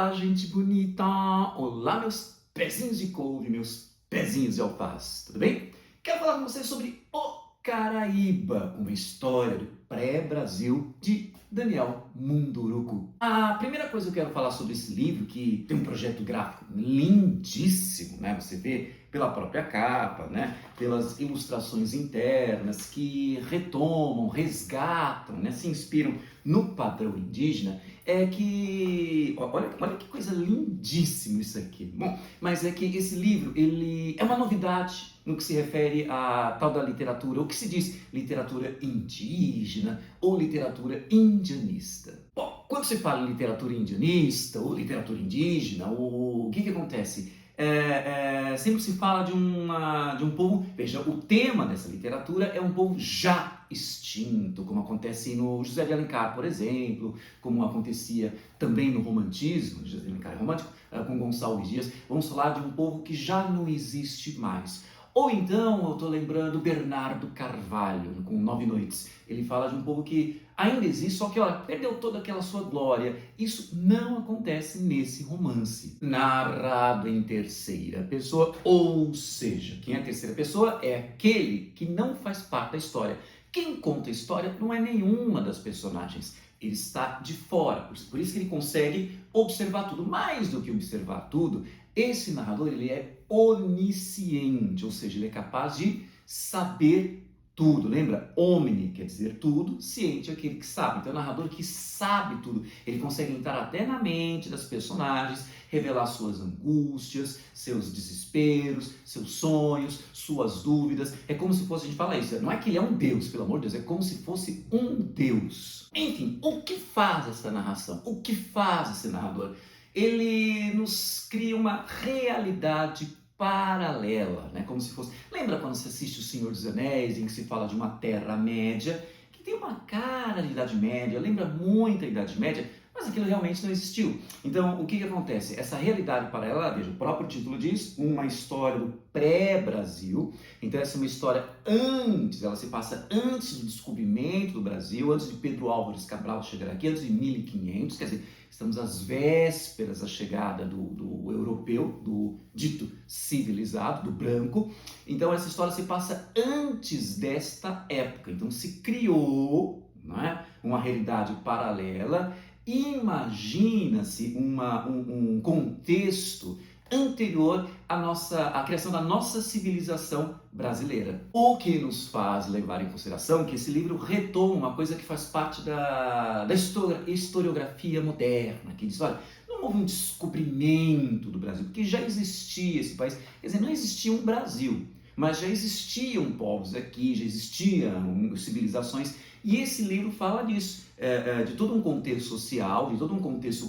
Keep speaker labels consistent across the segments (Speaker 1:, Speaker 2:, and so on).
Speaker 1: Olá, gente bonita! Olá, meus pezinhos de couve, meus pezinhos de alface, tudo bem? Quero falar com vocês sobre O Caraíba, uma história do pré-Brasil de Daniel Munduruku. A primeira coisa que eu quero falar sobre esse livro, que tem um projeto gráfico lindíssimo, né? Você vê pela própria capa, né? Pelas ilustrações internas que retomam, resgatam, né? Se inspiram no padrão indígena, é que olha que coisa lindíssima isso aqui. Bom, mas é que esse livro ele é uma novidade no que se refere à tal da literatura, o que se diz literatura indígena ou literatura indianista. Bom, quando se fala em literatura indianista ou literatura indígena, o que acontece? Sempre se fala de um povo. Veja, o tema dessa literatura é um povo já extinto, como acontece no José de Alencar, por exemplo, como acontecia também no romantismo, José de Alencar é romântico, com Gonçalves Dias. Vamos falar de um povo que já não existe mais. Ou então, eu estou lembrando Bernardo Carvalho, com Nove Noites. Ele fala de um povo que ainda existe, só que olha, perdeu toda aquela sua glória. Isso não acontece nesse romance, narrado em terceira pessoa, ou seja, quem é a terceira pessoa é aquele que não faz parte da história. Quem conta a história não é nenhuma das personagens. Ele está de fora, por isso que ele consegue observar tudo. Mais do que observar tudo, esse narrador ele é onisciente, ou seja, ele é capaz de saber tudo. Lembra? Omni quer dizer tudo, ciente é aquele que sabe. Então é um narrador que sabe tudo. Ele consegue entrar até na mente das personagens, revelar suas angústias, seus desesperos, seus sonhos, suas dúvidas. É como se fosse, a gente fala isso, não é que ele é um deus, pelo amor de Deus, é como se fosse um deus. Enfim, o que faz essa narração? O que faz esse narrador? Ele nos cria uma realidade paralela, né? Como se fosse... Lembra quando você assiste O Senhor dos Anéis, em que se fala de uma Terra-média, que tem uma cara de Idade Média, lembra muito a Idade Média, mas aquilo realmente não existiu. Então, o que acontece? Essa realidade paralela, veja, o próprio título diz, uma história do pré-Brasil. Então, essa é uma história antes, ela se passa antes do descobrimento do Brasil, antes de Pedro Álvares Cabral chegar aqui, antes de 1500, quer dizer, estamos às vésperas da chegada do europeu, do dito civilizado, do branco. Então, essa história se passa antes desta época. Então, se criou, não é, uma realidade paralela. Imagina-se um contexto anterior à criação da nossa civilização brasileira. O que nos faz levar em consideração que esse livro retoma uma coisa que faz parte da historiografia moderna, que diz, olha, não houve um descobrimento do Brasil, porque já existia esse país, quer dizer, não existia um Brasil, mas já existiam povos aqui, já existiam civilizações, e esse livro fala disso, de todo um contexto social, de todo um contexto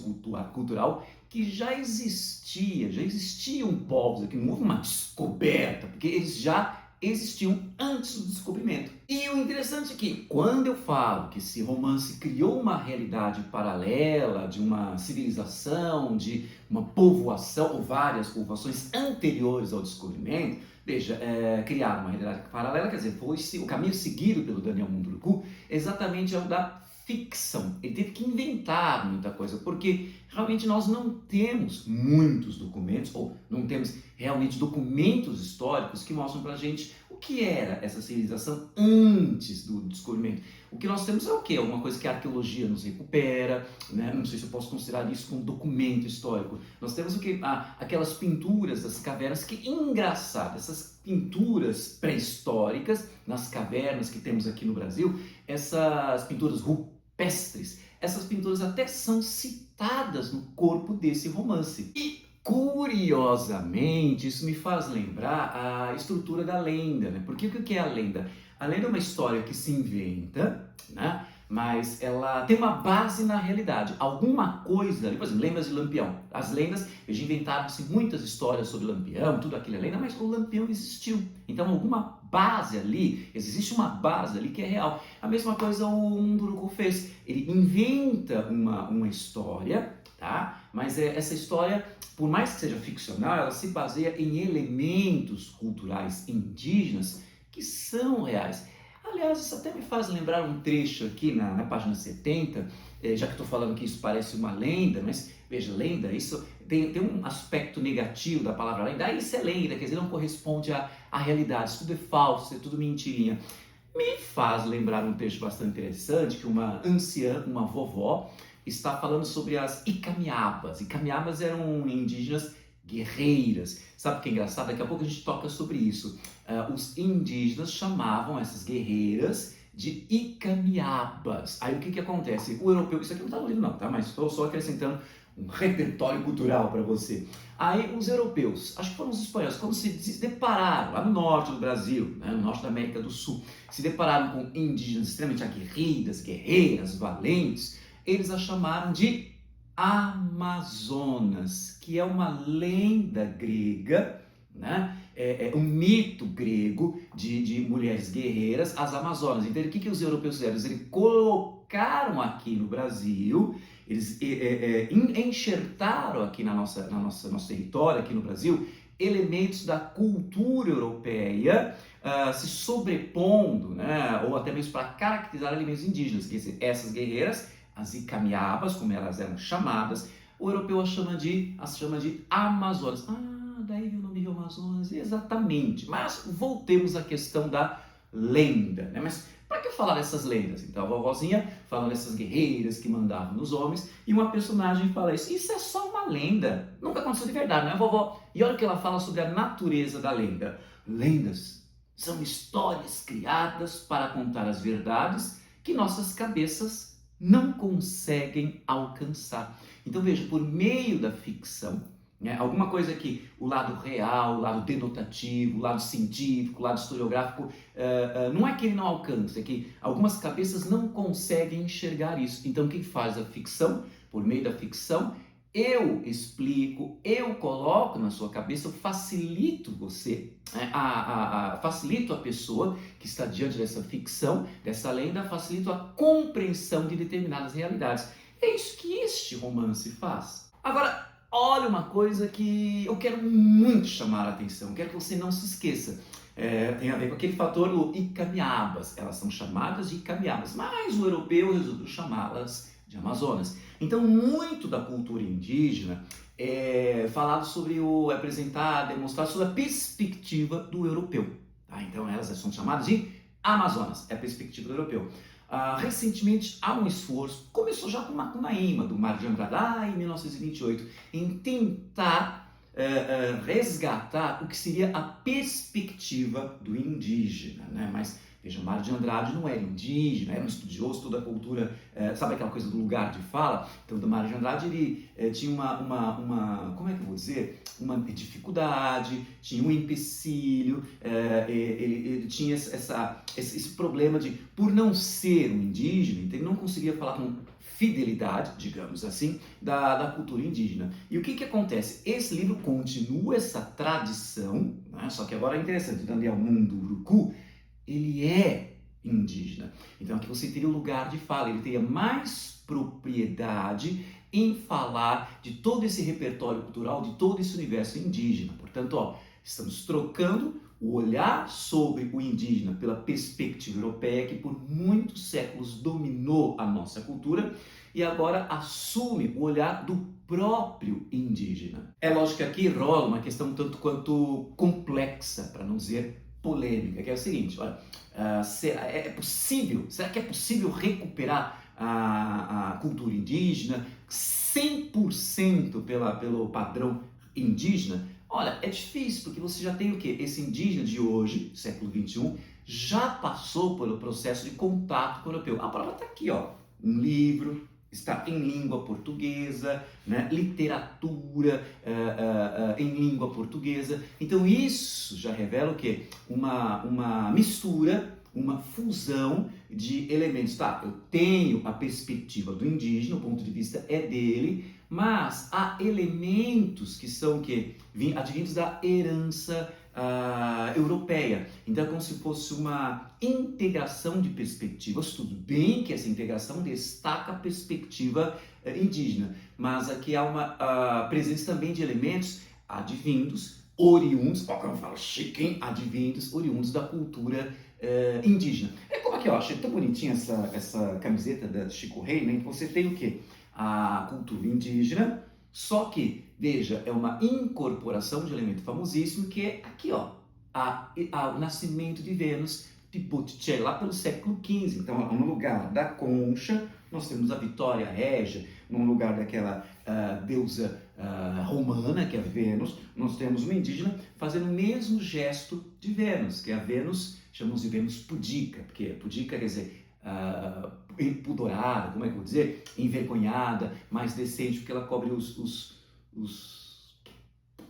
Speaker 1: cultural que já existiam povos aqui, não houve uma descoberta, porque eles já existiam antes do descobrimento. E o interessante é que, quando eu falo que esse romance criou uma realidade paralela, de uma civilização, de uma povoação, ou várias povoações anteriores ao descobrimento, veja, criar uma realidade paralela, quer dizer, foi o caminho seguido pelo Daniel Munduruku, exatamente é o da ficção. Ele teve que inventar muita coisa, porque realmente nós não temos muitos documentos, ou não temos realmente documentos históricos que mostram pra gente o que era essa civilização antes do descobrimento. O que nós temos é o quê? Alguma coisa que a arqueologia nos recupera, né? Não sei se eu posso considerar isso como documento histórico. Nós temos o quê? Aquelas pinturas das cavernas, que engraçado, essas pinturas pré-históricas nas cavernas que temos aqui no Brasil, essas pinturas rupestres, essas pinturas até são citadas no corpo desse romance. E, curiosamente, isso me faz lembrar a estrutura da lenda, né? Porque o que é a lenda? A lenda é uma história que se inventa, né? Mas ela tem uma base na realidade. Alguma coisa ali, por exemplo, lendas de Lampião. As lendas, já inventaram-se muitas histórias sobre Lampião, tudo aquilo é lenda, mas o Lampião existiu. Então, alguma base ali, existe uma base ali que é real. A mesma coisa o Munduruku fez. Ele inventa uma história, tá? Mas essa história, por mais que seja ficcional, ela se baseia em elementos culturais indígenas que são reais. Aliás, isso até me faz lembrar um trecho aqui na página 70, já que estou falando que isso parece uma lenda, mas veja, lenda, isso tem um aspecto negativo da palavra lenda. Ah, isso é lenda, quer dizer, não corresponde à realidade, isso tudo é falso, é tudo mentirinha. Me faz lembrar um texto bastante interessante que uma anciã, uma vovó, está falando sobre as Icamiabas. Icamiabas eram indígenas guerreiras. Sabe o que é engraçado? Daqui a pouco a gente toca sobre isso. Os indígenas chamavam essas guerreiras de Icamiabas. Aí o que acontece? O europeu, isso aqui não está no livro não, tá? Mas estou só acrescentando um repertório cultural para você. Aí os europeus, acho que foram os espanhóis, quando se depararam lá no norte do Brasil, né, no norte da América do Sul, se depararam com indígenas extremamente aguerridas, guerreiras, valentes, eles a chamaram de Amazonas, que é uma lenda grega, né? É um mito grego de mulheres guerreiras, as Amazonas. Então, o que os europeus fizeram? Eles colocaram aqui no Brasil, eles enxertaram aqui nosso território, aqui no Brasil, elementos da cultura europeia se sobrepondo, né? Ou até mesmo para caracterizar elementos indígenas, que essas guerreiras, as Icamiabas, como elas eram chamadas, o europeu as chama de Amazonas. Daí o nome Rio Amazonas, exatamente. Mas voltemos à questão da lenda, né? Mas para que falar dessas lendas? Então a vovozinha fala dessas guerreiras que mandavam nos homens e uma personagem fala isso. Isso é só uma lenda. Nunca aconteceu de verdade, não é, vovó? E olha o que ela fala sobre a natureza da lenda. Lendas são histórias criadas para contar as verdades que nossas cabeças não conseguem alcançar. Então veja, por meio da ficção, né, alguma coisa que o lado real, o lado denotativo, o lado científico, o lado historiográfico, não é que ele não alcança, é que algumas cabeças não conseguem enxergar isso. Então o que faz a ficção? Por meio da ficção, eu explico, eu coloco na sua cabeça, eu facilito você, né, facilito a pessoa que está diante dessa ficção, dessa lenda, facilito a compreensão de determinadas realidades. É isso que este romance faz. Agora, olha uma coisa que eu quero muito chamar a atenção, quero que você não se esqueça. Tem a ver com aquele fator do Icamiabas. Elas são chamadas de Icamiabas, mas o europeu resolveu chamá-las de Amazonas. Então, muito da cultura indígena é falado sobre apresentar, demonstrar sobre a perspectiva do europeu. Tá? Então, elas são chamadas de Amazonas, é a perspectiva do europeu. Recentemente há um esforço, começou já com uma imã do Mário de Andrade, em 1928, em tentar resgatar o que seria a perspectiva do indígena, né? Mas veja, Mário de Andrade não era indígena, era um estudioso toda a cultura, sabe aquela coisa do lugar de fala? Então, do Mário de Andrade, ele tinha como é que eu vou dizer? Uma dificuldade, tinha um empecilho, ele tinha esse problema de, por não ser um indígena, então ele não conseguia falar com fidelidade, digamos assim, da cultura indígena. E o que acontece? Esse livro continua essa tradição, né? Só que agora é interessante, o Daniel Munduruku, ele é indígena. Então aqui você teria o lugar de fala, ele teria mais propriedade em falar de todo esse repertório cultural, de todo esse universo indígena. Portanto, estamos trocando o olhar sobre o indígena pela perspectiva europeia, que por muitos séculos dominou a nossa cultura, e agora assume o olhar do próprio indígena. É lógico que aqui rola uma questão tanto quanto complexa, para não dizer polêmica, que é o seguinte: olha, será que é possível recuperar a cultura indígena 100% pelo padrão indígena? Olha, é difícil, porque você já tem o quê? Esse indígena de hoje, século XXI, já passou pelo processo de contato com o europeu. A prova está aqui, um livro, está em língua portuguesa, né? Literatura em língua portuguesa. Então isso já revela o quê? Uma mistura, uma fusão de elementos. Tá, eu tenho a perspectiva do indígena, o ponto de vista é dele, mas há elementos que são advindos da herança europeia. Então é como se fosse uma integração de perspectivas. Tudo bem que essa integração destaca a perspectiva indígena, mas aqui há uma presença também de elementos advindos, oriundos, como eu falo chique, advindos, oriundos da cultura indígena. É como aqui, ó, achei tão bonitinha essa camiseta da Chico Rei, né? Que você tem o quê? A cultura indígena, só que, veja, é uma incorporação de elemento famosíssimo que é aqui, ó, o nascimento de Vênus de Botticelli, lá pelo século XV. Então, no lugar da concha, nós temos a Vitória Régia, no lugar daquela deusa romana, que é a Vênus, nós temos uma indígena fazendo o mesmo gesto de Vênus, que é a Vênus, chamamos de Vênus pudica, porque pudica quer dizer empudorada, como é que eu vou dizer? Envergonhada, mais decente, porque ela cobre os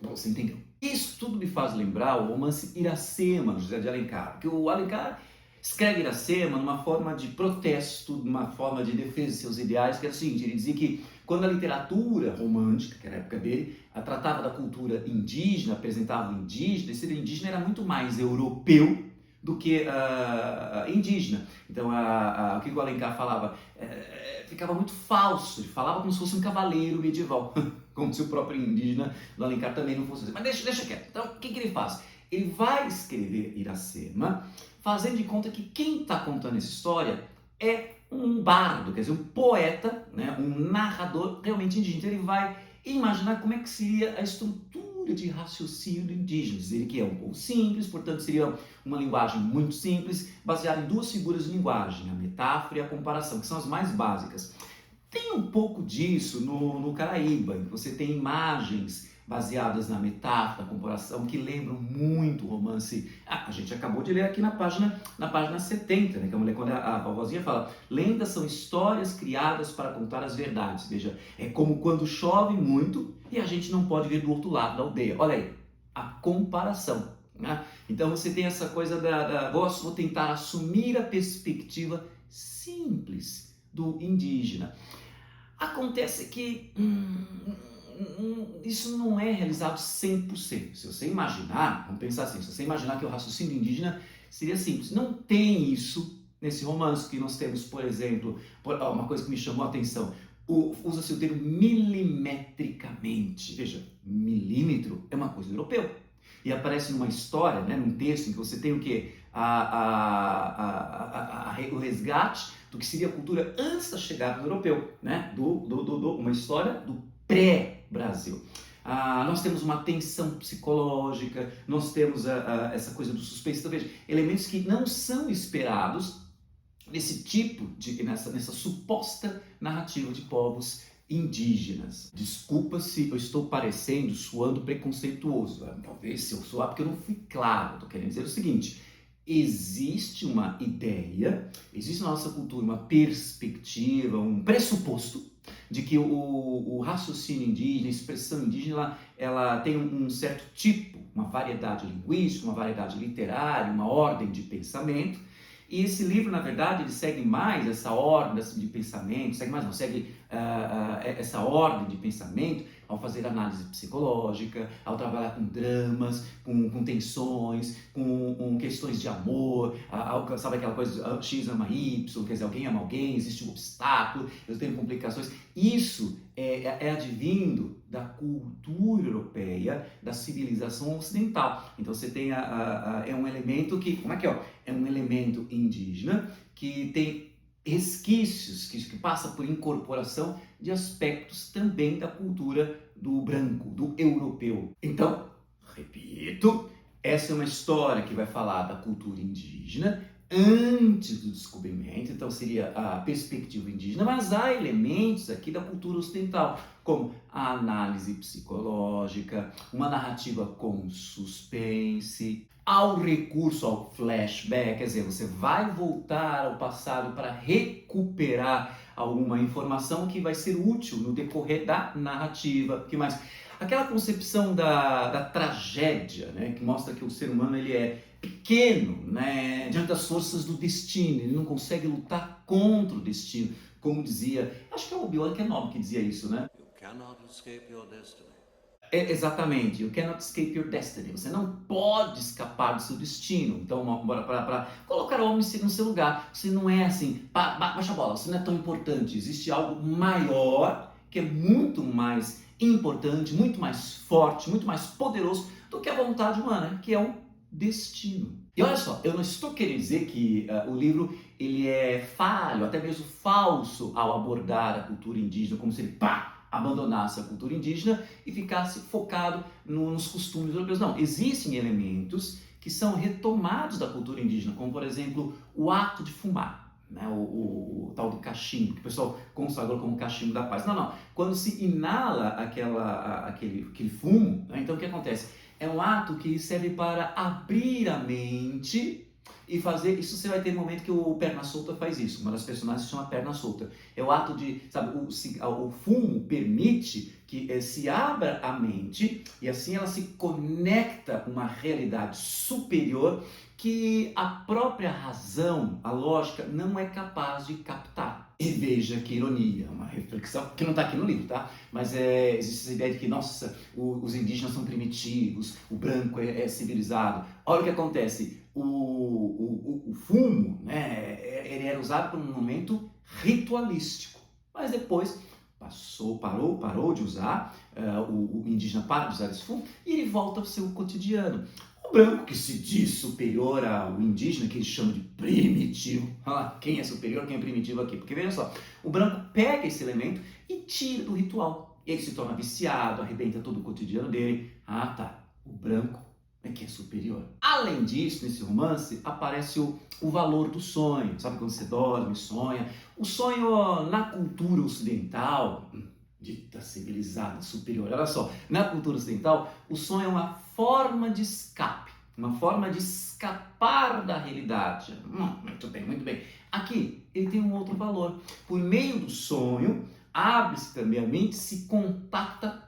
Speaker 1: você entendeu? Isso tudo me faz lembrar o romance Iracema, do José de Alencar, porque o Alencar escreve Iracema numa forma de protesto, numa forma de defesa de seus ideais, que era o seguinte, ele dizia que quando a literatura romântica, que era a época dele, tratava da cultura indígena, apresentava o indígena, esse indígena era muito mais europeu do que indígena. Então, o que o Alencar falava ficava muito falso, ele falava como se fosse um cavaleiro medieval, como se o próprio indígena do Alencar também não fosse assim. Mas deixa quieto. Então, o que ele faz? Ele vai escrever Iracema, fazendo de conta que quem está contando essa história é um bardo, quer dizer, um poeta, né, um narrador realmente indígena. Então, ele vai imaginar como é que seria a estrutura de raciocínio do indígena. Dizer que é um povo simples, portanto, seria uma linguagem muito simples, baseada em duas figuras de linguagem, a metáfora e a comparação, que são as mais básicas. Tem um pouco disso no Caraíba, em que você tem imagens baseadas na metáfora, na comparação, que lembram muito o romance. A gente acabou de ler aqui na página 70, né, que a mulher, quando a vovozinha fala, lendas são histórias criadas para contar as verdades. Veja, é como quando chove muito e a gente não pode ver do outro lado da aldeia. Olha aí, a comparação. Né? Então você tem essa coisa vou tentar assumir a perspectiva simples do indígena. Acontece que isso não é realizado 100%. Se você imaginar, vamos pensar assim, se você imaginar que o raciocínio indígena seria simples, não tem isso nesse romance que nós temos, por exemplo, uma coisa que me chamou a atenção, usa-se o termo milimetricamente. Veja, milímetro é uma coisa europeu. E aparece numa história, né, num texto em que você tem o quê? O resgate do que seria a cultura antes da chegada do europeu, né? Uma história do pré-Brasil. Nós temos uma tensão psicológica, nós temos essa coisa do suspense, então veja, elementos que não são esperados nesse tipo nessa suposta narrativa de povos indígenas. Desculpa se eu estou soando preconceituoso. Talvez se eu soar porque eu não fui claro. Estou querendo dizer o seguinte: existe uma ideia, existe na nossa cultura uma perspectiva, um pressuposto de que o raciocínio indígena, a expressão indígena, ela tem um certo tipo, uma variedade linguística, uma variedade literária, uma ordem de pensamento. E esse livro, na verdade, ele segue mais essa ordem de pensamento, segue essa ordem de pensamento ao fazer análise psicológica, ao trabalhar com dramas, com tensões, com questões de amor, sabe aquela coisa, X ama Y, quer dizer, alguém ama alguém, existe um obstáculo, eu tenho complicações. Isso é advindo da cultura europeia, da civilização ocidental. Então você tem é um elemento que, como é que é um elemento indígena que tem resquícios, que passa por incorporação de aspectos também da cultura do branco, do europeu. Então, repito, essa é uma história que vai falar da cultura indígena antes do descobrimento, então seria a perspectiva indígena, mas há elementos aqui da cultura ocidental, como a análise psicológica, uma narrativa com suspense, ao recurso ao flashback, quer dizer, você vai voltar ao passado para recuperar alguma informação que vai ser útil no decorrer da narrativa. O que mais? Aquela concepção da tragédia, né, que mostra que o ser humano ele é pequeno, né, diante das forças do destino, ele não consegue lutar contra o destino, como dizia, acho que é o Obi-Wan Kenobi que dizia isso, né? You cannot escape your destiny. Exatamente, you cannot escape your destiny. Você não pode escapar do seu destino. Então, para colocar o homem no seu lugar, você não é assim, baixa a bola, você não é tão importante. Existe algo maior, que é muito mais importante, muito mais forte, muito mais poderoso do que a vontade humana, que é o destino. E olha só, eu não estou querendo dizer que o livro ele é falho, até mesmo falso ao abordar a cultura indígena, como se ele, pá, abandonasse a cultura indígena e ficasse focado nos costumes europeus. Não, existem elementos que são retomados da cultura indígena, como por exemplo o ato de fumar. Né, o tal do cachimbo, que o pessoal consagrou como cachimbo da paz. Não, não. Quando se inala aquele fumo, né, então o que acontece? É um ato que serve para abrir a mente e fazer. Isso você vai ter um momento que o Perna Solta faz isso. Uma das personagens se chama Perna Solta. É o ato de, sabe, o fumo permite que se abra a mente e assim ela se conecta com uma realidade superior que a própria razão, a lógica, não é capaz de captar. E veja que ironia, uma reflexão que não está aqui no livro, tá? Mas existe essa ideia de que, nossa, os indígenas são primitivos, o branco é civilizado. Olha o que acontece, o fumo, né, ele era usado por um momento ritualístico, mas depois parou de usar, o indígena para de usar esse fumo e ele volta ao seu cotidiano. O branco que se diz superior ao indígena, que eles chamam de primitivo. Quem é superior, quem é primitivo aqui? Porque veja só, o branco pega esse elemento e tira do ritual. Ele se torna viciado, arrebenta todo o cotidiano dele. Ah, tá. O branco é que é superior. Além disso, nesse romance, aparece o valor do sonho. Sabe quando você dorme, sonha? O sonho na cultura ocidental, dita civilizada, superior. Olha só, na cultura ocidental, o sonho é uma forma de escape, uma forma de escapar da realidade. Muito bem, muito bem. Aqui, ele tem um outro valor. Por meio do sonho, abre-se também a mente, se contacta,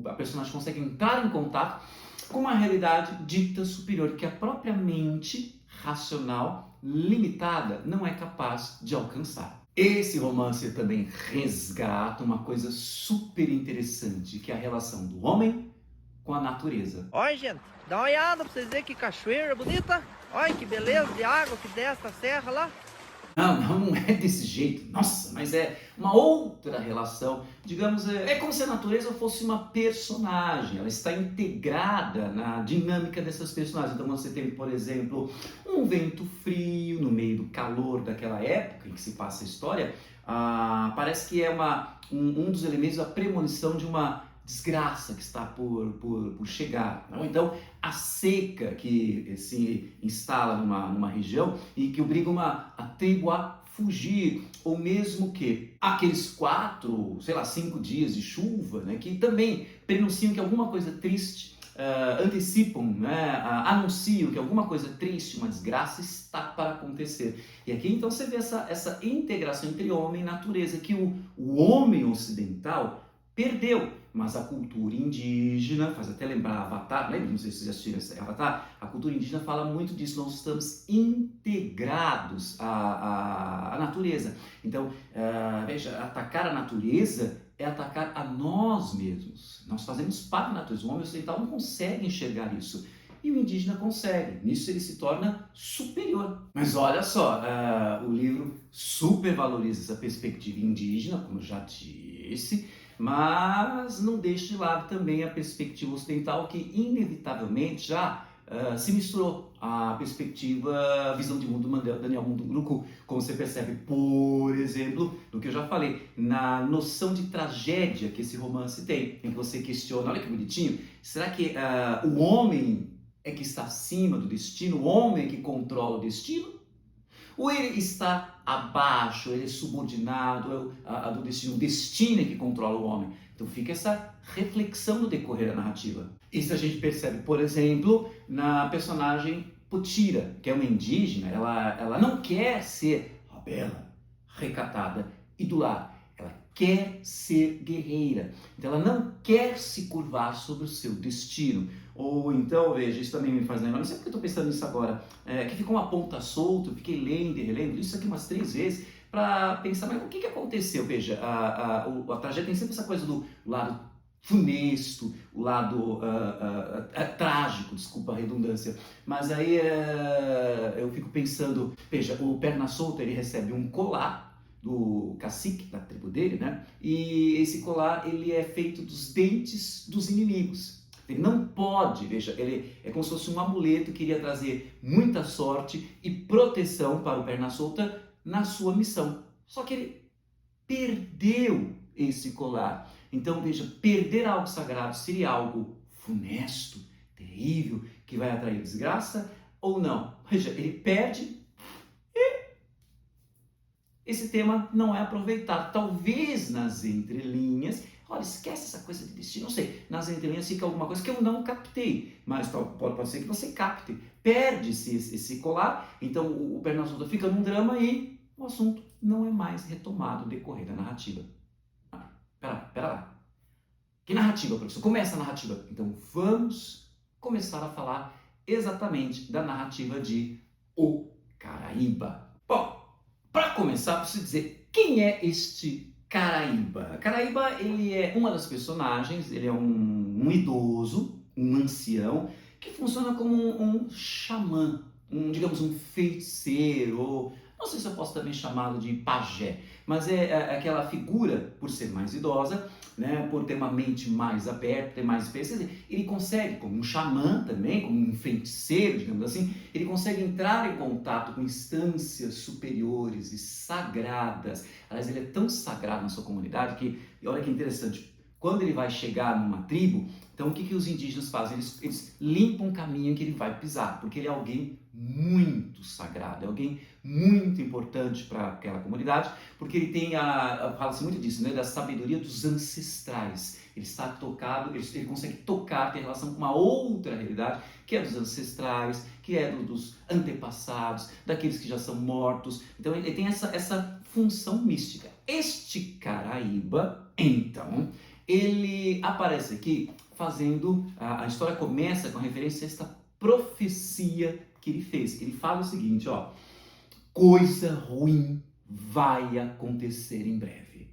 Speaker 1: a personagem consegue entrar em contato com uma realidade dita superior, que a própria mente racional, limitada, não é capaz de alcançar. Esse romance também resgata uma coisa super interessante, que é a relação do homem com a natureza.
Speaker 2: Olha, gente, dá uma olhada pra vocês verem que cachoeira bonita. Olha que beleza de água que desce da serra lá.
Speaker 1: Não é desse jeito, nossa, mas é uma outra relação. Digamos, é como se a natureza fosse uma personagem, ela está integrada na dinâmica dessas personagens. Então você tem, por exemplo, um vento frio no meio do calor daquela época em que se passa a história. Parece que é um dos elementos da premonição de uma desgraça que está por chegar. Não? Então, a seca que se instala numa região e que obriga a tribo a fugir, ou mesmo que aqueles 4, 5 dias de chuva, né, que também prenunciam que alguma coisa triste, antecipam, né, anunciam que alguma coisa triste, uma desgraça está para acontecer. E aqui então você vê essa integração entre homem e natureza, que o homem ocidental perdeu, mas a cultura indígena, faz até lembrar Avatar, lembra? Não sei se vocês já assistiram esse Avatar, a cultura indígena fala muito disso, nós estamos integrados à natureza. Então, veja, atacar a natureza é atacar a nós mesmos. Nós fazemos parte da natureza, o homem ocidental não consegue enxergar isso. E o indígena consegue, nisso ele se torna superior. Mas olha só, o livro supervaloriza essa perspectiva indígena, como eu já disse, mas não deixa de lado também a perspectiva ocidental, que inevitavelmente já se misturou à perspectiva, a visão de mundo do Daniel Munduruku, como você percebe, por exemplo, do que eu já falei, na noção de tragédia que esse romance tem, em que você questiona, olha que bonitinho, será que o homem é que está acima do destino, o homem é que controla o destino? Ou ele está abaixo, ele é subordinado do destino, o destino é que controla o homem? Então fica essa reflexão no decorrer da narrativa. Isso a gente percebe, por exemplo, na personagem Potira, que é uma indígena, ela não quer ser bela, recatada e do lar. Ela quer ser guerreira. Então ela não quer se curvar sobre o seu destino. Ou então, veja, isso também me faz lembrar, não sei porque eu estou pensando nisso agora, que ficou uma ponta solta, eu fiquei lendo e relendo isso aqui umas 3 vezes, para pensar, mas o que aconteceu? Veja, a tragédia tem sempre essa coisa do lado funesto, o lado trágico, desculpa a redundância, mas aí eu fico pensando, veja, o Perna Solta, ele recebe um colar do cacique da tribo dele, né? E esse colar, ele é feito dos dentes dos inimigos. Ele não pode, veja, ele é como se fosse um amuleto que iria trazer muita sorte e proteção para o perna solta na sua missão. Só que ele perdeu esse colar. Então, veja, perder algo sagrado seria algo funesto, terrível, que vai atrair desgraça ou não? Veja, ele perde e esse tema não é aproveitado. Talvez nas entrelinhas, olha, esquece essa coisa de destino, não sei, nas entrelinhas fica alguma coisa que eu não captei, mas pode ser que você capte. Perde-se esse colar, então o perna solta fica num drama e o assunto não é mais retomado no decorrer da narrativa. Pera lá. Que narrativa, professor? Começa a narrativa. Então vamos começar a falar exatamente da narrativa de O Caraíba. Bom, para começar, preciso dizer quem é este Caraíba. Caraíba, ele é uma das personagens, ele é um idoso, um ancião, que funciona como um xamã, digamos, um feiticeiro, ou não sei se eu posso também chamá-lo de pajé, mas é aquela figura, por ser mais idosa, né, por ter uma mente mais aberta, ter mais experiência, ele consegue, como um xamã também, como um feiticeiro, digamos assim, ele consegue entrar em contato com instâncias superiores e sagradas. Aliás, ele é tão sagrado na sua comunidade que, e olha que interessante, quando ele vai chegar numa tribo, então o que os indígenas fazem? Eles limpam o caminho que ele vai pisar, porque ele é alguém muito sagrado, é alguém muito importante para aquela comunidade, porque ele tem fala-se muito disso, né, da sabedoria dos ancestrais. Ele está tocado, ele consegue tocar, ter relação com uma outra realidade, que é dos ancestrais, que é dos antepassados, daqueles que já são mortos. Então ele tem essa função mística. Este Caraíba, então, ele aparece aqui fazendo, a história começa com a referência a esta profecia que ele fez. Ele fala o seguinte, ó: coisa ruim vai acontecer em breve.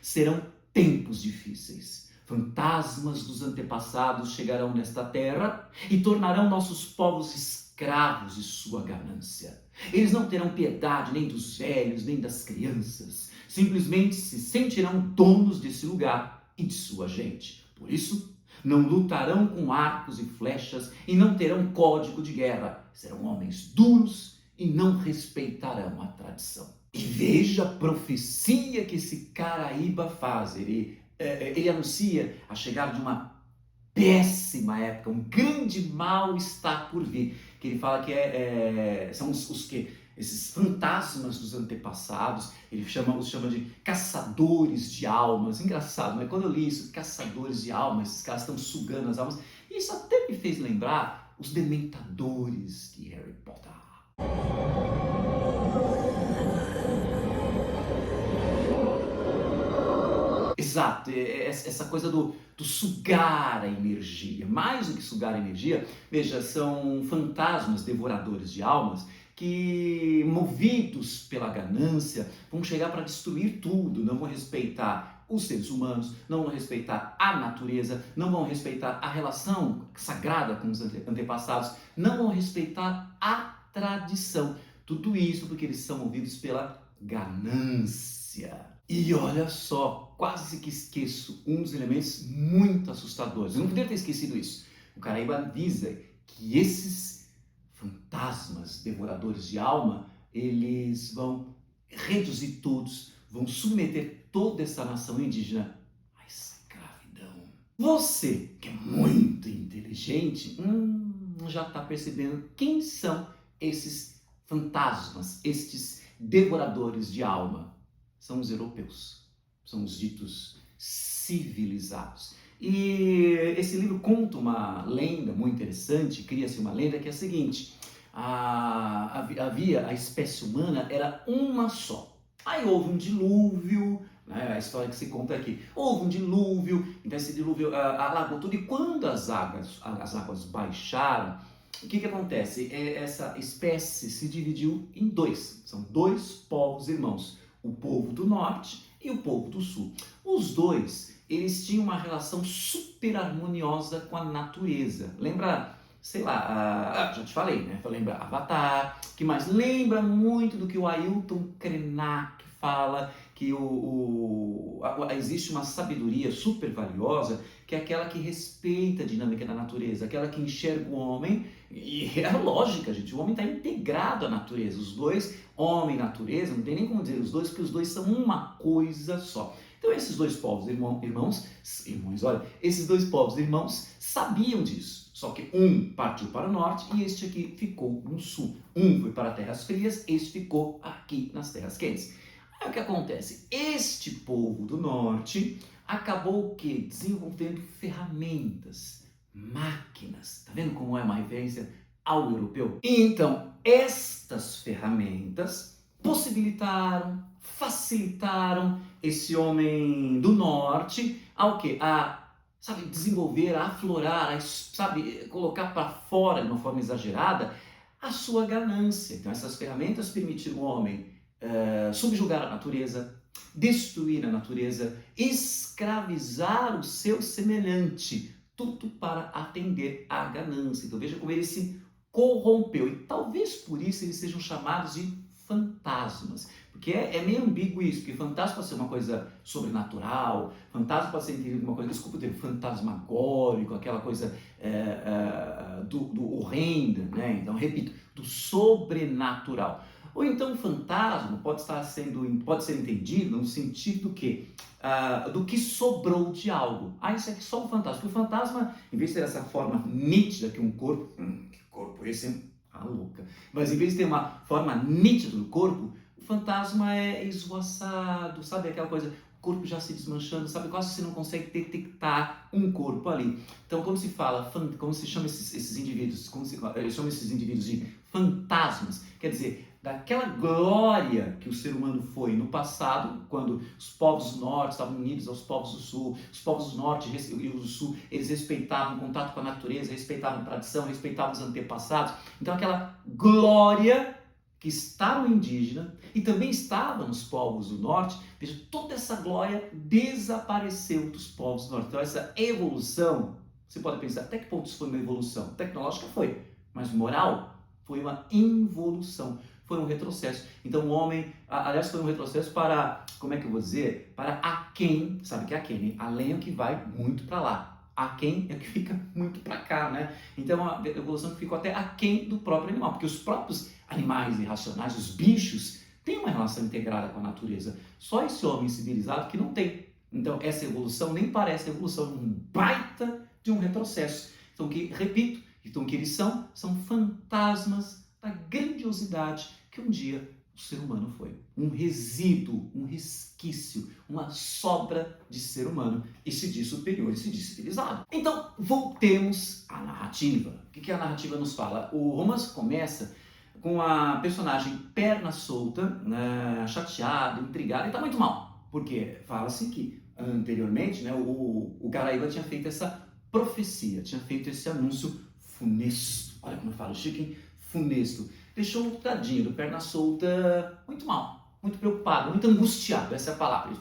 Speaker 1: Serão tempos difíceis. Fantasmas dos antepassados chegarão nesta terra e tornarão nossos povos escravos de sua ganância. Eles não terão piedade nem dos velhos, nem das crianças. Simplesmente se sentirão donos desse lugar e de sua gente. Por isso, não lutarão com arcos e flechas e não terão código de guerra. Serão homens duros e não respeitarão a tradição. E veja a profecia que esse Caraíba faz. Ele anuncia a chegada de uma péssima época, um grande mal está por vir. Que ele fala que são esses fantasmas dos antepassados. Ele os chama de caçadores de almas. Engraçado, né? Quando eu li isso, caçadores de almas, esses caras estão sugando as almas. E isso até me fez lembrar os dementadores de Harry Potter. Exato, essa coisa do sugar a energia. Mais do que sugar a energia, veja, são fantasmas devoradores de almas que, movidos pela ganância, vão chegar para destruir tudo, não vão respeitar os seres humanos, não vão respeitar a natureza, não vão respeitar a relação sagrada com os antepassados, não vão respeitar a tradição. Tudo isso porque eles são movidos pela ganância. E olha só, quase que esqueço um dos elementos muito assustadores. Eu não poderia ter esquecido isso. O Caraíba avisa que esses fantasmas devoradores de alma, eles vão reduzir todos, vão submeter toda essa nação indígena à escravidão. Você, que é muito inteligente, já está percebendo quem são esses fantasmas, estes devoradores de alma. São os europeus, são os ditos civilizados. E esse livro conta uma lenda muito interessante, cria-se uma lenda que é a seguinte: a espécie humana era uma só. Aí houve um dilúvio, né, a história que se conta aqui. Houve um dilúvio, então esse dilúvio alagou tudo, e quando as águas baixaram, o que acontece? Essa espécie se dividiu em dois, são dois povos irmãos. O povo do norte e o povo do sul. Os dois, eles tinham uma relação super harmoniosa com a natureza. Lembra, sei lá, já te falei, né? Lembra Avatar, que mais? Lembra muito do que o Ailton Krenak fala, que existe uma sabedoria super valiosa que é aquela que respeita a dinâmica da natureza, aquela que enxerga o homem, e é lógica, gente, o homem está integrado à natureza, os dois, homem e natureza, não tem nem como dizer os dois, porque os dois são uma coisa só. Então esses dois povos irmãos, olha, esses dois povos irmãos sabiam disso, só que um partiu para o norte e este aqui ficou no sul. Um foi para terras frias, este ficou aqui nas terras quentes. Aí o que acontece? Este povo do norte acabou o quê? Desenvolvendo ferramentas, máquinas. Tá vendo como é uma referência ao europeu? Então, estas ferramentas possibilitaram, facilitaram esse homem do norte ao quê? Sabe, desenvolver, a aflorar, sabe, colocar para fora de uma forma exagerada a sua ganância. Então, essas ferramentas permitiram o homem subjugar a natureza, destruir a natureza, escravizar o seu semelhante, tudo para atender à ganância. Então veja como ele se corrompeu, e talvez por isso eles sejam chamados de fantasmas, porque é meio ambíguo isso, porque fantasma pode ser uma coisa sobrenatural, fantasma pode ser entendido como uma coisa, desculpa o termo, fantasmagórico, aquela coisa do horrenda, né? Então repito, do sobrenatural. Ou então o fantasma pode ser entendido no sentido do que sobrou de algo. Isso aqui é só um fantasma. Porque o fantasma, em vez de ter essa forma nítida que um corpo, que corpo esse, hein? Louca. Mas em vez de ter uma forma nítida do corpo, o fantasma é esvoaçado, sabe aquela coisa, o corpo já se desmanchando, sabe, quase você não consegue detectar um corpo ali. Então, quando se fala, como se chama esses indivíduos, eles chamam esses indivíduos de fantasmas, quer dizer, daquela glória que o ser humano foi no passado, quando os povos do norte estavam unidos aos povos do sul, os povos do norte e os do sul, eles respeitavam o contato com a natureza, respeitavam a tradição, respeitavam os antepassados. Então aquela glória que está no indígena e também estava nos povos do norte, veja, toda essa glória desapareceu dos povos do norte. Então essa evolução, você pode pensar, até que ponto isso foi uma evolução? Tecnológica foi, mas moral foi uma involução. Foi um retrocesso. Então o homem, aliás, foi um retrocesso para, como é que eu vou dizer? Para aquém, sabe que é aquém, né? Além é o que vai muito para lá. Aquém é o que fica muito para cá, né? Então a evolução que ficou até aquém do próprio animal, porque os próprios animais irracionais, os bichos, têm uma relação integrada com a natureza. Só esse homem civilizado que não tem. Então essa evolução nem parece evolução, é um baita de um retrocesso. Então repito, que eles são fantasmas da grandiosidade que um dia o ser humano foi. Um resíduo, um resquício, uma sobra de ser humano e se diz superior e se diz civilizado. Então, voltemos à narrativa. O que a narrativa nos fala? O romance começa com a personagem perna solta, né, chateada, intrigada e está muito mal. Porque fala-se que anteriormente, né, o Caraíba tinha feito essa profecia, tinha feito esse anúncio funesto. Olha como eu falo, chique, funesto. Deixou o tadinho do perna solta muito mal, muito preocupado, muito angustiado, essa é a palavra.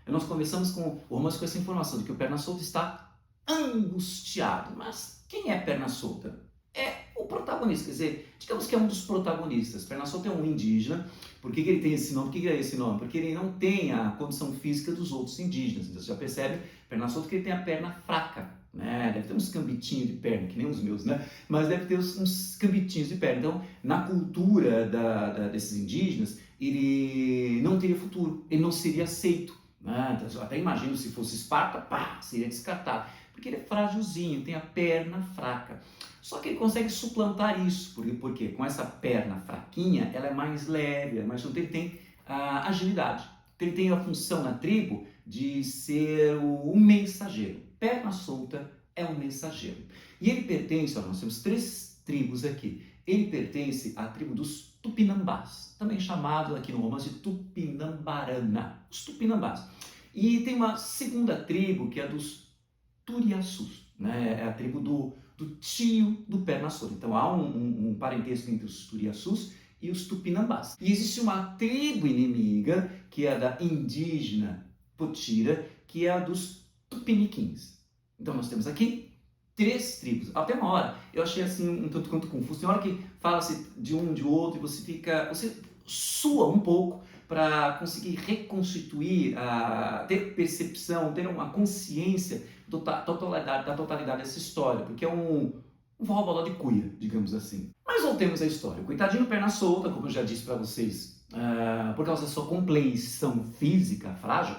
Speaker 1: Nós começamos com o romance com essa informação de que o perna solta está angustiado. Mas quem é perna solta? É o protagonista, quer dizer, digamos que é um dos protagonistas. Perna solta é um indígena. Por que ele tem esse nome? Por que ele é esse nome? Porque ele não tem a condição física dos outros indígenas. Então você já percebe, perna solta, que ele tem a perna fraca. Né? Deve ter uns cambitinhos de perna, que nem os meus, né? Mas deve ter uns cambitinhos de perna. Então, na cultura desses indígenas, ele não teria futuro, ele não seria aceito. Né? Então, eu até imagino se fosse Esparta, seria descartado. Porque ele é frágilzinho, tem a perna fraca. Só que ele consegue suplantar isso, porque com essa perna fraquinha, ela é mais leve, mas ele tem agilidade. Então, ele tem a função na tribo de ser um mensageiro. Perna solta é um mensageiro. E ele pertence, nós temos 3 tribos aqui. Ele pertence à tribo dos Tupinambás, também chamado aqui no romance de Tupinambarana, os Tupinambás. E tem uma segunda tribo que é dos Turiaçus, né? É a tribo do tio do perna solta. Então há um parentesco entre os Turiaçus e os Tupinambás. E existe uma tribo inimiga, que é a da indígena Potira, que é a dos Tupiniquins. Então nós temos aqui 3 tribos. Até uma hora eu achei assim um tanto quanto confuso. Tem hora que fala-se de um de outro e você sua um pouco, para conseguir reconstituir, ter percepção, ter uma consciência da totalidade dessa história, porque é um forró de cuia, digamos assim. Mas voltemos à história. Coitadinho perna solta, como eu já disse para vocês, por causa da sua compleição física frágil,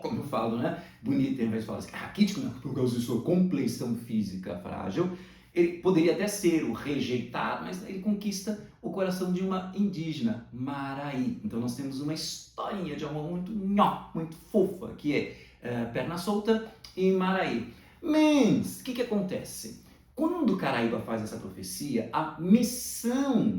Speaker 1: como eu falo, né? Bonito, ao invés de falar assim, raquítico, não, por causa de sua compleição física frágil, ele poderia até ser o rejeitado, mas ele conquista o coração de uma indígena, Maraí. Então nós temos uma historinha de amor muito fofa, que é perna solta e Maraí. Mas, o que acontece? Quando Caraíba faz essa profecia,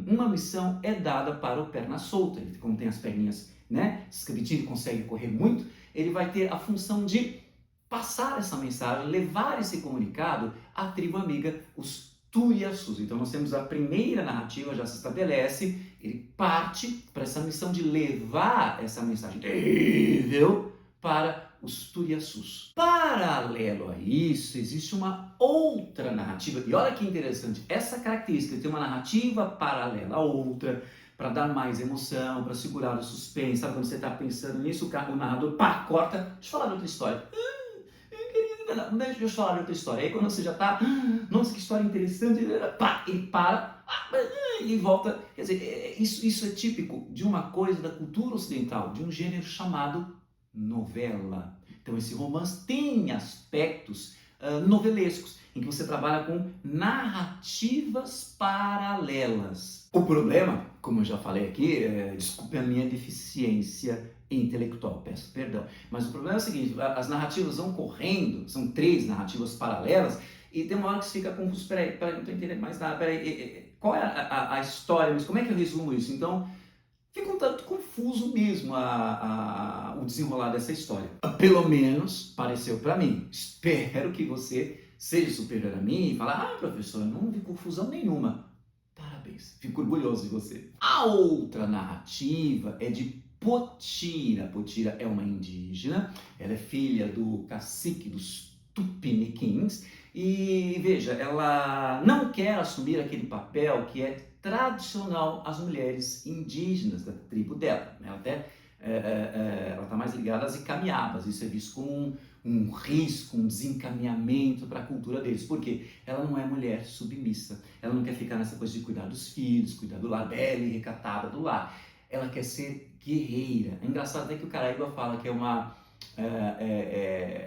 Speaker 1: uma missão é dada para o perna solta. Ele, como tem as perninhas, né, escabitinho, consegue correr muito, ele vai ter a função de passar essa mensagem, levar esse comunicado à tribo amiga, os Turiaçus. Então nós temos a primeira narrativa, já se estabelece, ele parte para essa missão de levar essa mensagem terrível para os Turiaçus. Paralelo a isso, existe uma outra narrativa, e olha que interessante, essa característica de ter uma narrativa paralela a outra, para dar mais emoção, para segurar o suspense, sabe quando você está pensando nisso, o narrador, pá, corta, deixa eu falar de outra história. Deixa eu falar de outra história. Aí quando você já está, nossa, que história interessante, pá, ele para e volta. Quer dizer, isso é típico de uma coisa da cultura ocidental, de um gênero chamado novela. Então esse romance tem aspectos novelescos, em que você trabalha com narrativas paralelas. O problema, como eu já falei aqui, desculpe a minha deficiência intelectual, peço perdão, mas o problema é o seguinte, as narrativas vão correndo, são 3 narrativas paralelas, e tem uma hora que você fica confuso, peraí, não estou entendendo mais nada, qual é a história, mas como é que eu resumo isso? Então, fica um tanto confuso mesmo o desenrolar dessa história. Pelo menos pareceu para mim. Espero que você seja superior a mim e fale, professor, não vi confusão nenhuma. Parabéns, fico orgulhoso de você. A outra narrativa é de Potira. Potira é uma indígena, ela é filha do cacique dos Tupiniquins e veja, ela não quer assumir aquele papel que é tradicional às mulheres indígenas da tribo dela. Ela até ela está mais ligada às Icamiabas, isso é visto como um risco, um desencaminhamento para a cultura deles, porque ela não é mulher submissa, ela não quer ficar nessa coisa de cuidar dos filhos, cuidar do lar, bela e recatada do lar, ela quer ser guerreira. É engraçado até que o Caraíba fala que é uma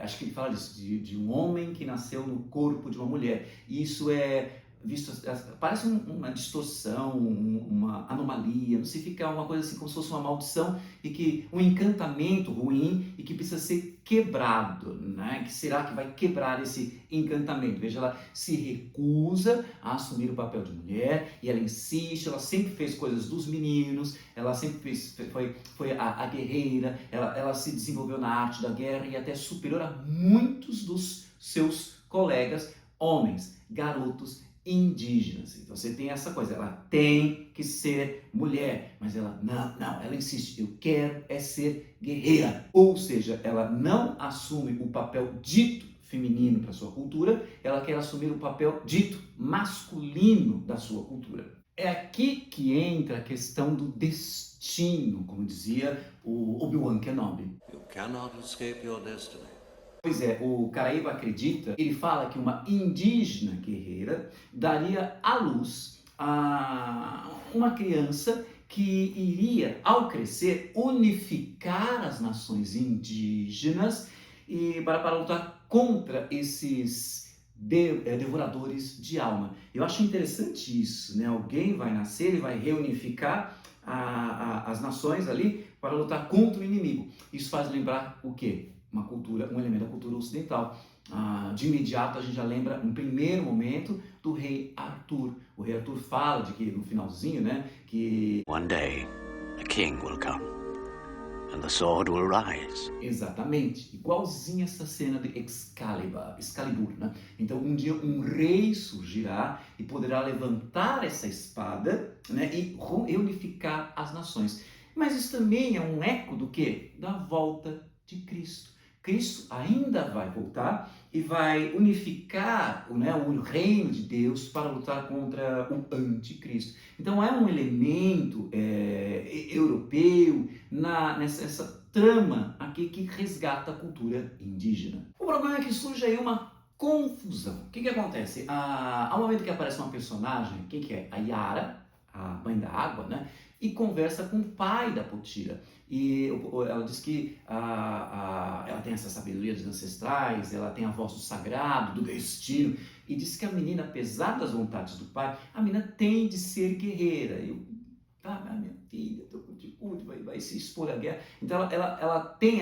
Speaker 1: acho que ele fala disso, de um homem que nasceu no corpo de uma mulher, e isso é visto, parece uma distorção, uma anomalia, não se fica uma coisa assim como se fosse uma maldição e que um encantamento ruim e que precisa ser quebrado, né? Que será que vai quebrar esse encantamento? Veja, ela se recusa a assumir o papel de mulher e ela insiste, ela sempre fez coisas dos meninos, ela sempre foi a guerreira, ela se desenvolveu na arte da guerra e até superior a muitos dos seus colegas homens, garotos indígenas. Então você tem essa coisa, ela tem que ser mulher, mas ela não, ela insiste, eu quero ser guerreira. Ou seja, ela não assume o papel dito feminino para sua cultura, ela quer assumir o papel dito masculino da sua cultura. É aqui que entra a questão do destino, como dizia o Obi-Wan Kenobi.
Speaker 3: You cannot escape your destiny.
Speaker 1: Pois é, o Caraíba acredita, ele fala que uma indígena guerreira daria à luz a uma criança que iria, ao crescer, unificar as nações indígenas e para lutar contra esses devoradores de alma. Eu acho interessante isso, né? Alguém vai nascer e vai reunificar as nações ali para lutar contra o inimigo. Isso faz lembrar o quê? Uma cultura, um elemento da cultura ocidental. De imediato a gente já lembra, no primeiro momento, do rei Arthur. O rei Arthur fala de que, no finalzinho, né, que
Speaker 3: One day, a king will come, and the sword will rise.
Speaker 1: Exatamente, igualzinha essa cena de Excalibur, né? Então um dia um rei surgirá e poderá levantar essa espada, né, e reunificar as nações. Mas isso também é um eco do quê? Da volta de Cristo. Cristo ainda vai voltar e vai unificar, né, o reino de Deus para lutar contra o anticristo. Então é um elemento europeu, nessa trama aqui que resgata a cultura indígena. O problema é que surge aí uma confusão. O que acontece? Ao momento que aparece uma personagem, quem que é? A Yara, a mãe da água, né? E conversa com o pai da Potira. E ela diz que ela tem essa sabedoria dos ancestrais, ela tem a voz do sagrado, do destino, e diz que a menina, apesar das vontades do pai, a menina tem de ser guerreira. Minha filha, vai se expor à guerra. Então ela tem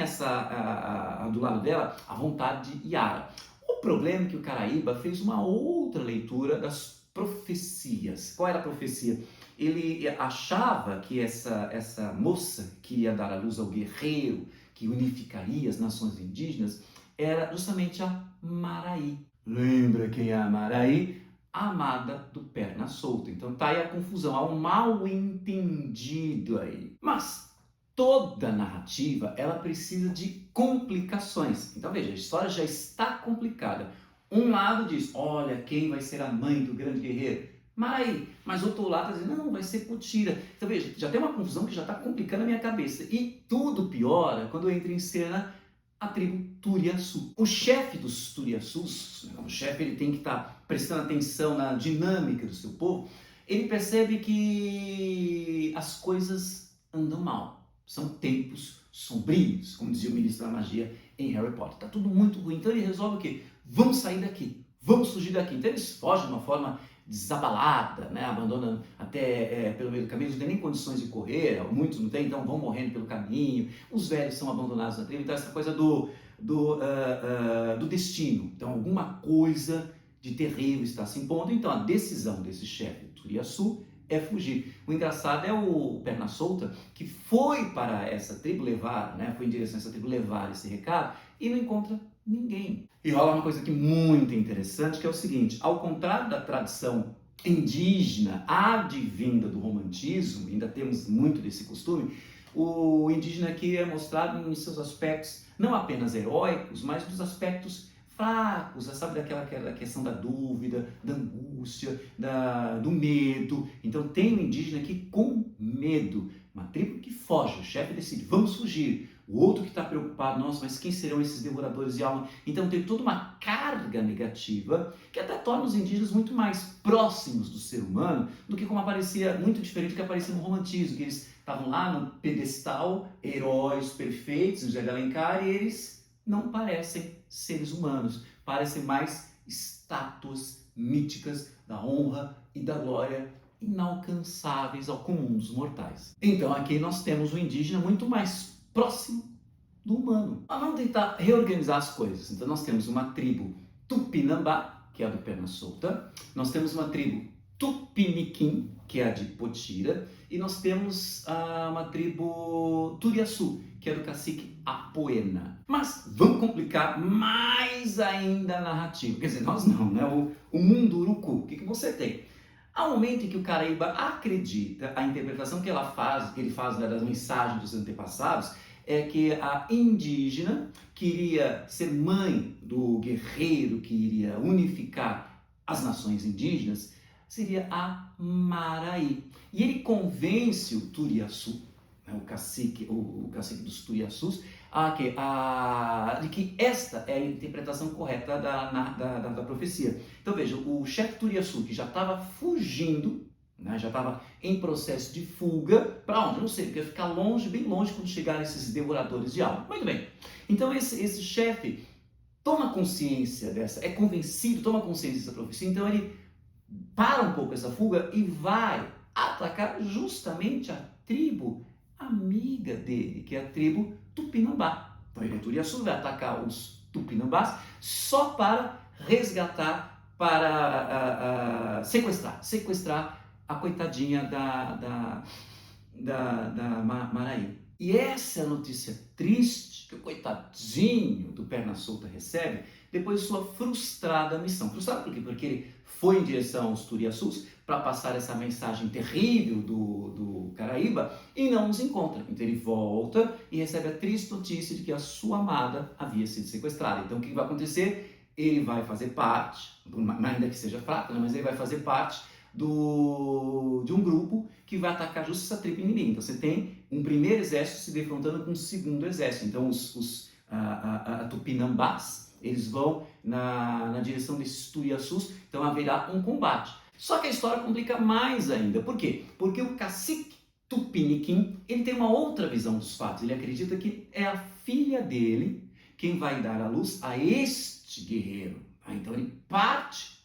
Speaker 1: do lado dela a vontade de Yara. O problema é que o Caraíba fez uma outra leitura das profecias. Qual era a profecia? Ele achava que essa moça que ia dar à luz ao guerreiro, que unificaria as nações indígenas, era justamente a Maraí. Lembra quem é a Maraí? A amada do Perna Solta. Então tá aí a confusão, há um mal entendido aí. Mas toda narrativa, ela precisa de complicações. Então veja, a história já está complicada. Um lado diz, olha, quem vai ser a mãe do grande guerreiro? Maraí. Mas outro lado está dizendo, não, vai ser Potira. Então veja, já tem uma confusão que já está complicando a minha cabeça. E tudo piora quando entra em cena a tribo Turiaçu. O chefe dos Turiaçus, o chefe ele tem que estar prestando atenção na dinâmica do seu povo, ele percebe que as coisas andam mal. São tempos sombrios, como dizia o ministro da magia em Harry Potter. Está tudo muito ruim. Então ele resolve o quê? Vamos sair daqui, vamos fugir daqui. Então eles fogem de uma forma desabalada, né? Abandonam até pelo meio do caminho, não tem nem condições de correr, muitos não têm, então vão morrendo pelo caminho, os velhos são abandonados na tribo, então essa coisa do destino, então alguma coisa de terrível está se impondo, então a decisão desse chefe Turiaçu é fugir. O engraçado é o Perna Solta, que foi para essa tribo levar, né? Foi em direção a essa tribo levar esse recado e não encontra ninguém. E rola uma coisa aqui muito interessante, que é o seguinte, ao contrário da tradição indígena advinda do romantismo, ainda temos muito desse costume, o indígena aqui é mostrado em seus aspectos não apenas heróicos, mas dos aspectos fracos, sabe, daquela questão da dúvida, da angústia, do medo. Então tem o indígena aqui com medo, uma tribo que foge, o chefe decide, vamos fugir. O outro que está preocupado, nossa, mas quem serão esses devoradores de alma? Então tem toda uma carga negativa que até torna os indígenas muito mais próximos do ser humano do que como aparecia, muito diferente do que aparecia no romantismo, que eles estavam lá no pedestal, heróis perfeitos, José de Alencar, e eles não parecem seres humanos, parecem mais estátuas míticas da honra e da glória inalcançáveis ao comum dos mortais. Então aqui nós temos o indígena muito mais próximo do humano. Mas vamos tentar reorganizar as coisas. Então nós temos uma tribo Tupinambá, que é a do Perna Solta, nós temos uma tribo Tupiniquim, que é a de Potira, e nós temos uma tribo Turiaçu, que é do cacique Apoena. Mas vamos complicar mais ainda a narrativa. Quer dizer, nós não, né? O Munduruku, o que você tem? Há um momento em que o Caraíba acredita, a interpretação que ele faz das mensagens dos antepassados, é que a indígena queria ser mãe do guerreiro que iria unificar as nações indígenas, seria a Maraí. E ele convence o Turiaçu, né, o cacique dos Turiaçus, de que esta é a interpretação correta da profecia. Então veja, o chefe Turiaçu, que já estava fugindo, né, já estava em processo de fuga, para onde? Não sei, porque ia ficar longe, bem longe, quando chegarem esses devoradores de alma. Muito bem, então esse chefe toma consciência é convencido, toma consciência dessa profecia, então ele para um pouco essa fuga e vai atacar justamente a tribo amiga dele, que é a tribo Tupinambá. Então ele é Turiaçu, vai atacar os Tupinambás só para resgatar, para sequestrar a coitadinha da Maraí. E essa é a notícia triste que o coitadinho do Perna Solta recebe depois de sua frustrada missão. Frustrado por quê? Porque ele foi em direção aos Turiaçus para passar essa mensagem terrível do Caraíba e não os encontra. Então ele volta e recebe a triste notícia de que a sua amada havia sido sequestrada. Então o que vai acontecer? Ele vai fazer parte, ainda que seja fraco, né? Mas ele vai fazer parte de um grupo que vai atacar justo essa tribo inimiga. Então você tem um primeiro exército se defrontando com um segundo exército. Então os Tupinambás, eles vão na direção desses Turiaçus, então haverá um combate. Só que a história complica mais ainda. Por quê? Porque o cacique Tupiniquim, ele tem uma outra visão dos fatos. Ele acredita que é a filha dele quem vai dar à luz a este guerreiro. Então ele parte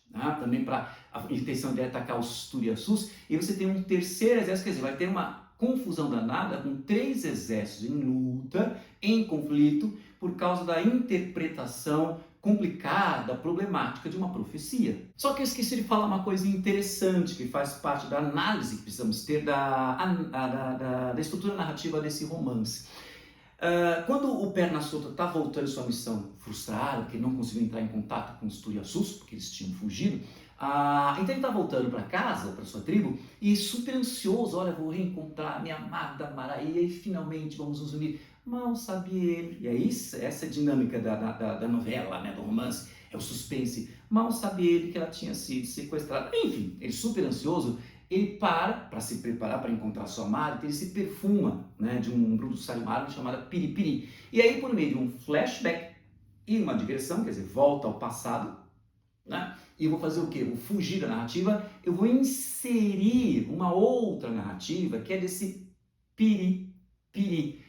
Speaker 1: também para a intenção de atacar os Turiaçus, e você tem um terceiro exército, quer dizer, vai ter uma confusão danada com 3 exércitos em luta, em conflito, por causa da interpretação complicada, problemática de uma profecia. Só que eu esqueci de falar uma coisa interessante que faz parte da análise que precisamos ter da estrutura narrativa desse romance. Quando o Perna Solta está voltando à sua missão frustrado, porque não conseguiu entrar em contato com os Turiaçus, porque eles tinham fugido, então ele está voltando para casa, para sua tribo, e super ansioso, olha, vou reencontrar minha amada Maraí, e finalmente vamos nos unir. Mal sabe ele, e aí essa é a dinâmica da novela, né, do romance, é o suspense. Mal sabe ele que ela tinha sido sequestrada. Enfim, ele super ansioso, ele para se preparar para encontrar sua amada, então ele se perfuma, né, de um produto salimário chamado piripiri. E aí, por meio de um flashback e uma digressão, quer dizer, volta ao passado, né, e eu vou fazer o quê? Eu vou fugir da narrativa, eu vou inserir uma outra narrativa que é desse piripiri.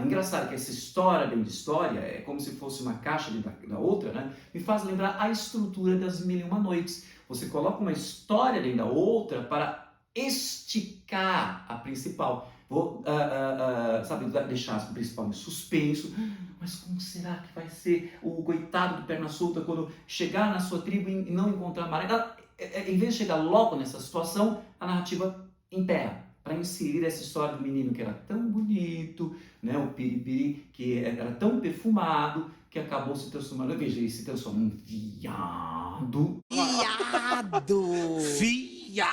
Speaker 1: Engraçado que essa história dentro de história é como se fosse uma caixa dentro da outra, né? Me faz lembrar a estrutura das Mil e Uma Noites. Você coloca uma história dentro da outra para esticar a principal. Vou deixar a principal em suspenso. Mas como será que vai ser o coitado do Perna Solta quando chegar na sua tribo e não encontrar a Maré? Em vez de chegar logo nessa situação, a narrativa emperra para inserir essa história do menino que era tão bonito, né, o piripiri, que era tão perfumado, que acabou se transformando, veja, ele se transforma num viado. Viado!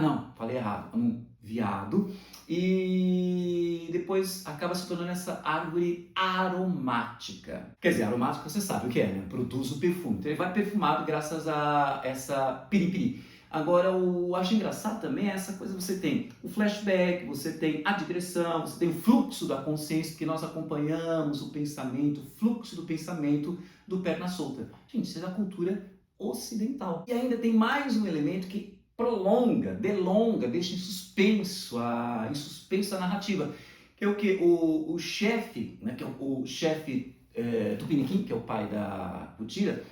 Speaker 1: Não, falei errado, um viado. E depois acaba se tornando essa árvore aromática. Quer dizer, aromática você sabe o que é, né? Produz o perfume. Então ele vai perfumado graças a essa piripiri. Agora, eu acho engraçado também essa coisa, você tem o flashback, você tem a digressão, você tem o fluxo da consciência, que nós acompanhamos o pensamento, o fluxo do pensamento do Perna Solta. Gente, isso é da cultura ocidental. E ainda tem mais um elemento que prolonga, delonga, deixa em suspenso a narrativa, que é o que? O chefe, né, que é o chefe Tupiniquim, que é o pai da Putira,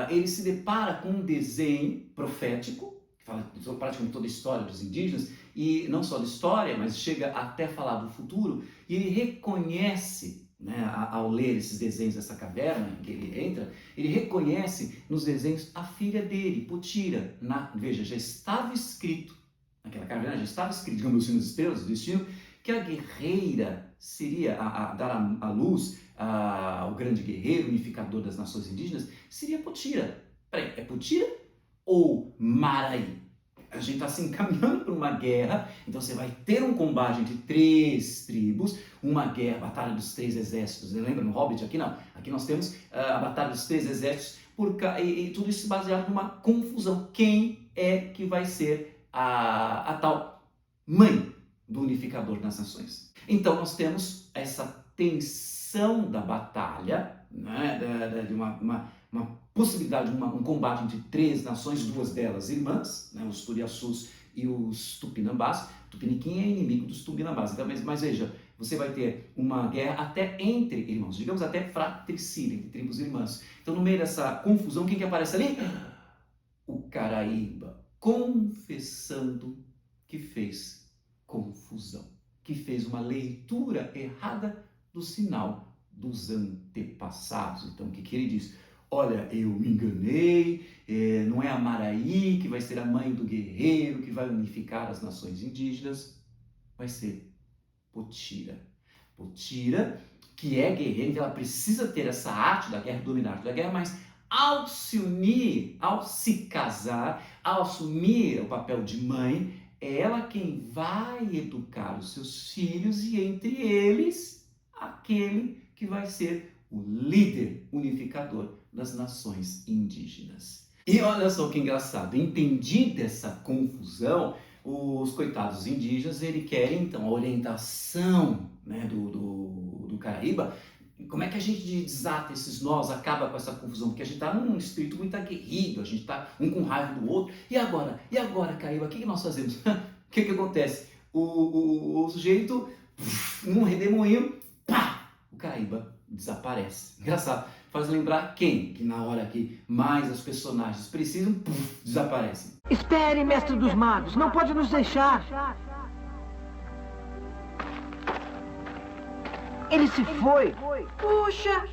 Speaker 1: ele se depara com um desenho profético, que fala praticamente toda a história dos indígenas, e não só da história, mas chega até falar do futuro, e ele reconhece, né, ao ler esses desenhos dessa caverna em que ele entra, ele reconhece nos desenhos a filha dele, Potira. Veja, já estava escrito, naquela caverna já estava escrito, digamos assim, nas estrelas do destino, que a guerreira seria a dar à luz o grande guerreiro, unificador das nações indígenas, seria Potira. Peraí, é Potira ou Maraí? A gente está se encaminhando para uma guerra, então você vai ter um combate entre 3 tribos, uma guerra, a batalha dos 3 exércitos. Lembra no Hobbit aqui? Não. Aqui nós temos a batalha dos 3 exércitos, e tudo isso baseado numa confusão. Quem é que vai ser a tal mãe do unificador das nações? Então nós temos essa tensão da batalha, né, de uma possibilidade de um combate entre 3 nações, 2 delas irmãs, né, os Turiaçus e os Tupinambás. Tupiniquim é inimigo dos Tupinambás. Então, mas veja, você vai ter uma guerra até entre irmãos, digamos até fratricida, entre tribos irmãs. Então, no meio dessa confusão, quem que aparece ali? O Caraíba, confessando que fez confusão, que fez uma leitura errada do sinal dos antepassados. Então, o que ele diz? Olha, eu me enganei, não é a Maraí que vai ser a mãe do guerreiro, que vai unificar as nações indígenas, vai ser Potira. Potira, que é guerreira, então ela precisa ter essa arte da guerra, dominar a arte da guerra, mas ao se unir, ao se casar, ao assumir o papel de mãe, é ela quem vai educar os seus filhos e entre eles, aquele que vai ser o líder unificador das nações indígenas. E olha só que engraçado, entendida essa confusão, os coitados indígenas, eles querem então a orientação, né, do Caraíba. Como é que a gente desata esses nós, acaba com essa confusão? Porque a gente está num espírito muito aguerrido, a gente está um com raiva do outro. E agora? E agora, Caraíba, o que nós fazemos? O que acontece? O sujeito, num redemoinho, pá, o Caraíba desaparece. Engraçado. Faz lembrar quem? Que na hora que mais os personagens precisam, desaparecem.
Speaker 4: Espere, mestre dos magos, não pode nos deixar. Ele se foi. Puxa,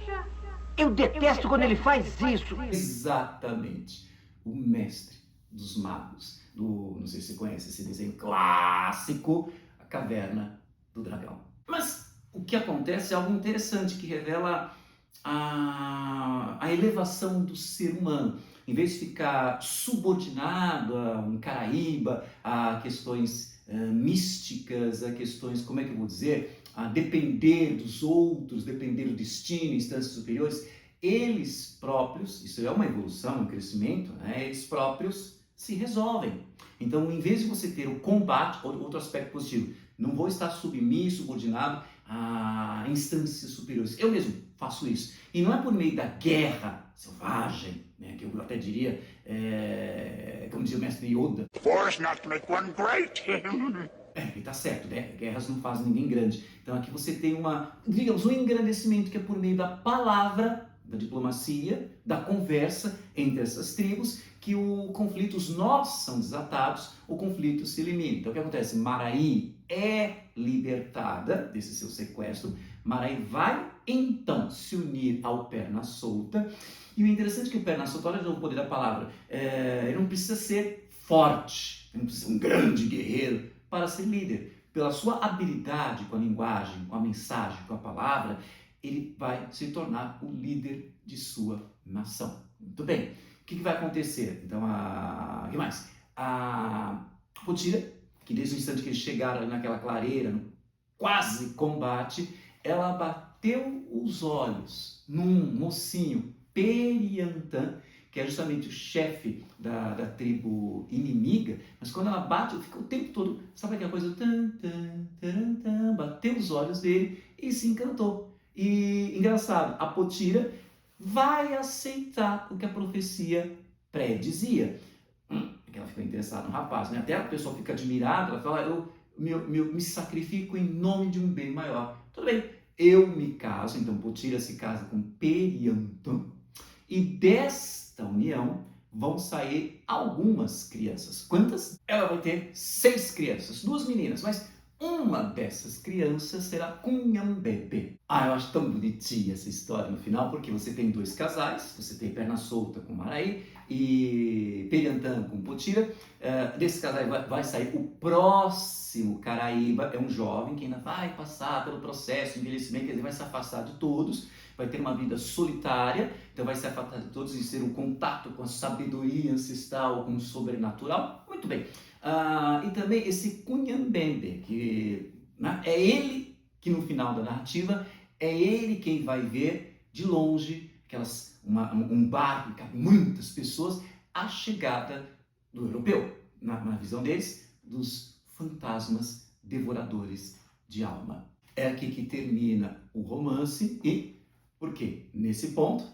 Speaker 4: eu detesto quando ele faz isso.
Speaker 1: Exatamente. O mestre dos magos. Não sei se você conhece esse desenho clássico, A Caverna do Dragão. Mas o que acontece é algo interessante que revela a elevação do ser humano. Em vez de ficar subordinado a um Caraíba, a questões místicas, a questões, como é que eu vou dizer, a depender dos outros, depender do destino, instâncias superiores, eles próprios, isso é uma evolução, um crescimento, né? Eles próprios se resolvem. Então, em vez de você ter o combate, outro aspecto positivo, não vou estar submisso, subordinado a instâncias superiores. Eu mesmo faço isso. E não é por meio da guerra selvagem, né, que eu até diria, como dizia o mestre Yoda.
Speaker 5: Wars not make one great.
Speaker 1: Ele está certo, né? Guerras não fazem ninguém grande. Então aqui você tem digamos, um engrandecimento que é por meio da palavra, da diplomacia, da conversa entre essas tribos, que os nós são desatados, o conflito se elimina. Então o que acontece? Maraí é libertada desse seu sequestro. Maraí vai então se unir ao Perna Solta. E o interessante é que o Perna Solta, olha o poder da palavra, ele não precisa ser forte, ele não precisa ser um grande guerreiro para ser líder. Pela sua habilidade com a linguagem, com a mensagem, com a palavra, ele vai se tornar o líder de sua nação. Muito bem. O que vai acontecer? Então, o que mais? A Potira, que desde o instante que eles chegaram naquela clareira, no quase combate, ela bateu os olhos num mocinho, Periantã, que é justamente o chefe da tribo inimiga, mas quando ela bate, fica o tempo todo, sabe aquela coisa, bateu os olhos dele e se encantou. E, engraçado, a Potira vai aceitar o que a profecia predizia. Porque ela ficou interessada no rapaz, né? Até a pessoa fica admirada, ela fala, eu me sacrifico em nome de um bem maior. Tudo bem, eu me caso, então Potira se casa com Periantã, e desta união vão sair algumas crianças. Quantas? Ela vai ter 6 crianças, 2 meninas, mas uma dessas crianças será Cunhambebe. Eu acho tão bonitinha essa história no final, porque você tem 2 casais, você tem Perna Solta com Maraí e Periantã com Potira. Desse casal vai sair o próximo Caraíba, é um jovem que ainda vai passar pelo processo de envelhecimento, ele vai se afastar de todos, vai ter uma vida solitária, então vai se afastar de todos e ter um contato com a sabedoria ancestral, com o sobrenatural. Muito bem. E também esse Cunhambebe, que é ele que no final da narrativa, é ele quem vai ver de longe, um barco que cabe muitas pessoas, a chegada do europeu, na visão deles, dos fantasmas devoradores de alma. É aqui que termina o romance e, por quê? Nesse ponto,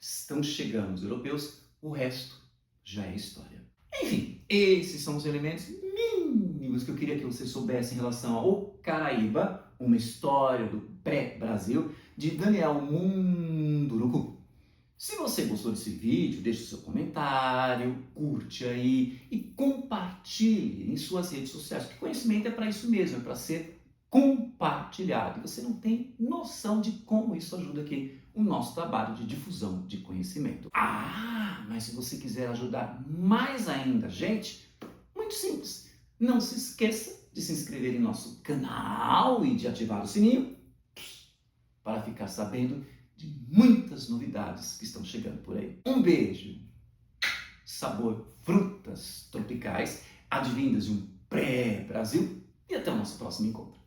Speaker 1: estão chegando os europeus, o resto já é história. Enfim, esses são os elementos mínimos que eu queria que você soubesse em relação ao Caraíba, uma história do pré-Brasil, de Daniel Munduruku. Se você gostou desse vídeo, deixe o seu comentário, curte aí e compartilhe em suas redes sociais, porque conhecimento é para isso mesmo, é para ser compartilhado. E você não tem noção de como isso ajuda aqui o nosso trabalho de difusão de conhecimento. Mas se você quiser ajudar mais ainda a gente, muito simples. Não se esqueça de se inscrever em nosso canal e de ativar o sininho para ficar sabendo de muitas novidades que estão chegando por aí. Um beijo, sabor frutas tropicais, advindas de um pré-Brasil, e até o nosso próximo encontro.